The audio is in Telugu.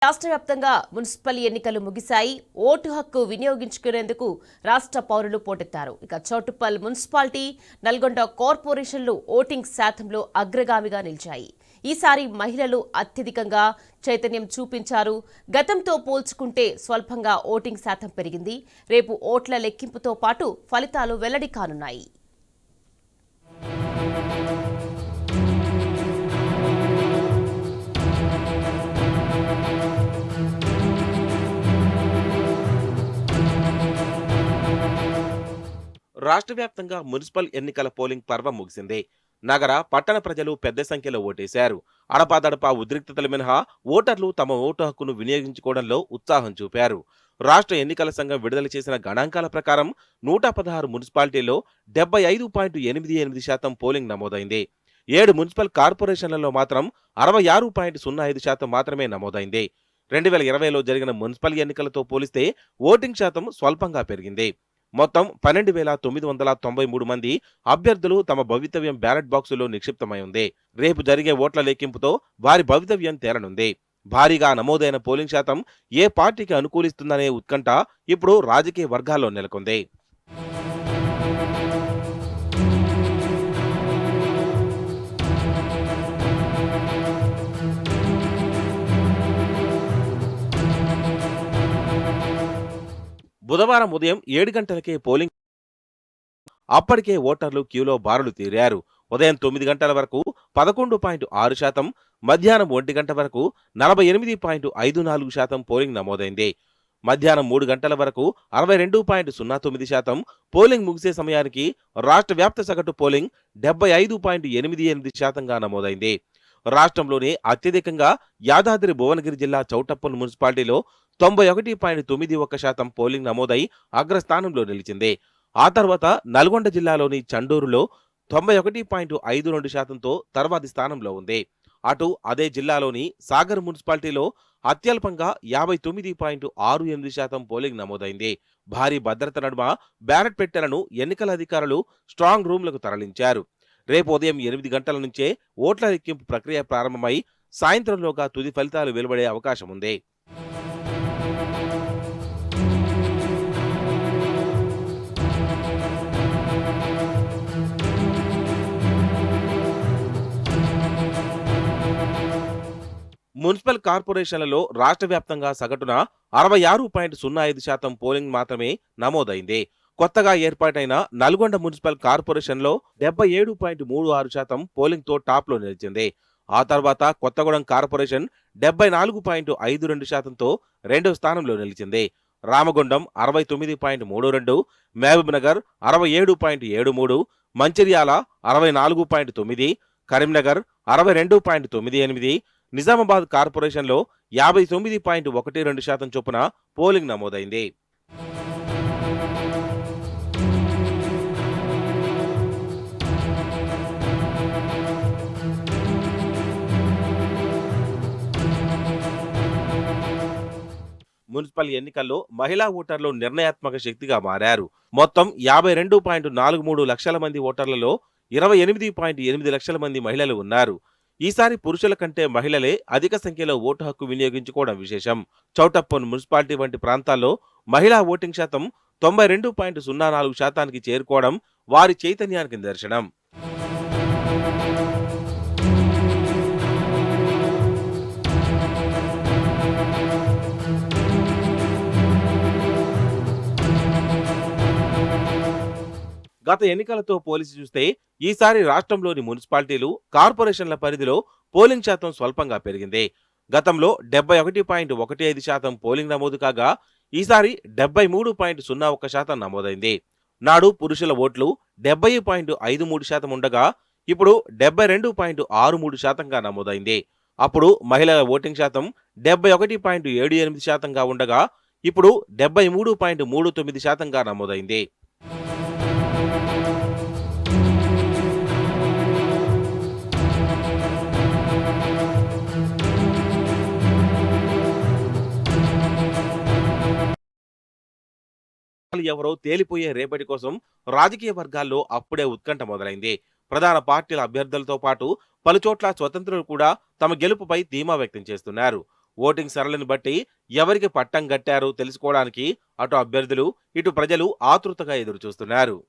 రాష్ట్ర వ్యాప్తంగా మున్సిపల్ ఎన్నికలు ముగిశాయి. ఓటు హక్కు వినియోగించుకునేందుకు రాష్ట్ర పౌరులు పోటెత్తారు. ఇక చౌటుప్పల్ మున్సిపాలిటీ, నల్గొండ కార్పొరేషన్లు ఓటింగ్ శాతంలో అగ్రగామిగా నిలిచాయి. ఈసారి మహిళలు అత్యధికంగా చైతన్యం చూపించారు. గతంతో పోల్చుకుంటే స్వల్పంగా ఓటింగ్ శాతం పెరిగింది. రేపు ఓట్ల లెక్కింపుతో పాటు ఫలితాలు వెల్లడి కానున్నాయి. రాష్ట్ర వ్యాప్తంగా మున్సిపల్ ఎన్నికల పోలింగ్ పర్వం ముగిసింది. నగర, పట్టణ ప్రజలు పెద్ద సంఖ్యలో ఓటేశారు. అడపాదడపా ఉద్రిక్తతలు మినహా ఓటర్లు తమ ఓటు హక్కును వినియోగించుకోవడంలో ఉత్సాహం చూపారు. రాష్ట్ర ఎన్నికల సంఘం విడుదల చేసిన గణాంకాల ప్రకారం 116 మున్సిపాలిటీల్లో 75.88% పోలింగ్ నమోదైంది. 7 మున్సిపల్ కార్పొరేషన్లలో మాత్రం 66.05% మాత్రమే నమోదైంది. 2020లో జరిగిన మున్సిపల్ ఎన్నికలతో పోలిస్తే ఓటింగ్ శాతం స్వల్పంగా పెరిగింది. మొత్తం 12,993 మంది అభ్యర్థులు తమ భవితవ్యం బ్యాలెట్ బాక్సులో నిక్షిప్తమై ఉంది. రేపు జరిగే ఓట్ల లెక్కింపుతో వారి భవితవ్యం తేలనుంది. భారీగా నమోదైన పోలింగ్ శాతం ఏ పార్టీకి అనుకూలిస్తుందనే ఉత్కంఠ ఇప్పుడు రాజకీయ వర్గాల్లో నెలకొంది. బుధవారం ఉదయం 7 గంటలకే పోలింగ్. అప్పటికే ఓటర్లు క్యూలో బారులు తీరారు. ఉదయం 9 గంటల వరకు 11.6%, మధ్యాహ్నం 1 గంట వరకు 48.54% పోలింగ్ నమోదైంది. మధ్యాహ్నం 3 గంటల వరకు 62.09%, పోలింగ్ ముగిసే సమయానికి రాష్ట్ర వ్యాప్త సగటు పోలింగ్ 75.88%గా నమోదైంది. రాష్ట్రంలోనే అత్యధికంగా యాదాద్రి భువనగిరి జిల్లా చౌటప్పల్ మున్సిపాలిటీలో 91.91% పోలింగ్ నమోదై అగ్రస్థానంలో నిలిచింది. ఆ తర్వాత నల్గొండ జిల్లాలోని చండూరులో 91.52%తో తర్వాతి స్థానంలో ఉంది. అటు అదే జిల్లాలోని సాగర్ మున్సిపాలిటీలో అత్యల్పంగా 59.68% పోలింగ్ నమోదైంది. భారీ భద్రత నడుమ బ్యాలెట్ పెట్టెలను ఎన్నికల అధికారులు స్ట్రాంగ్ రూమ్లకు తరలించారు. రేపు ఉదయం 8 గంటల నుంచే ఓట్ల లెక్కింపు ప్రక్రియ ప్రారంభమై సాయంత్రంలోగా తుది ఫలితాలు వెలువడే అవకాశం ఉంది. మున్సిపల్ కార్పొరేషన్లలో రాష్ట్ర వ్యాప్తంగా సగటున 66.05% పోలింగ్ మాత్రమే నమోదైంది. కొత్తగా ఏర్పాటైన నల్గొండ మున్సిపల్ కార్పొరేషన్లో 77.36% పోలింగ్తో టాప్లో నిలిచింది. ఆ తర్వాత కొత్తగూడెం కార్పొరేషన్ 74.52%తో రెండో స్థానంలో నిలిచింది. రామగుండం 69.32, మహబూబ్ నగర్ 67.73, మంచిర్యాల 64.9, కరీంనగర్ 62.98, నిజామాబాద్ కార్పొరేషన్లో 59.12% చొప్పున పోలింగ్ నమోదైంది. మున్సిపల్ ఎన్నికల్లో మహిళా ఓటర్లు నిర్ణయాత్మక శక్తిగా మారారు. మొత్తం 52.43 లక్షల మంది ఓటర్లలో 28.8 లక్షల మంది మహిళలు ఉన్నారు. ఈసారి పురుషుల కంటే మహిళలే అధిక సంఖ్యలో ఓటు హక్కు వినియోగించుకోవడం విశేషం. చౌటప్పల్ మున్సిపాలిటీ వంటి ప్రాంతాల్లో మహిళా ఓటింగ్ శాతం 92.04%కి చేరుకోవడం వారి చైతన్యానికి నిదర్శనం. గత ఎన్నికలతో పోలిసి చూస్తే ఈసారి రాష్ట్రంలోని మున్సిపాలిటీలు, కార్పొరేషన్ల పరిధిలో పోలింగ్ శాతం స్వల్పంగా పెరిగింది. గతంలో 71.15% పోలింగ్ నమోదు కాగా ఈసారి 73.01% నమోదైంది. నాడు పురుషుల ఓట్లు 70.53% ఉండగా ఇప్పుడు 72.63%గా నమోదైంది. అప్పుడు మహిళల ఓటింగ్ శాతం 71.78%గా ఉండగా ఇప్పుడు 73.39%గా నమోదైంది. ఎవరో తేలిపోయే రేపటి కోసం రాజకీయ వర్గాల్లో అప్పుడే ఉత్కంఠ మొదలైంది. ప్రధాన పార్టీల అభ్యర్థులతో పాటు పలుచోట్ల స్వతంత్రులు కూడా తమ గెలుపుపై ధీమా వ్యక్తం చేస్తున్నారు. ఓటింగ్ సరళిని బట్టి ఎవరికి పట్టం కట్టారో తెలుసుకోవడానికి అటు అభ్యర్థులు ఇటు ప్రజలు ఆతృతగా ఎదురుచూస్తున్నారు.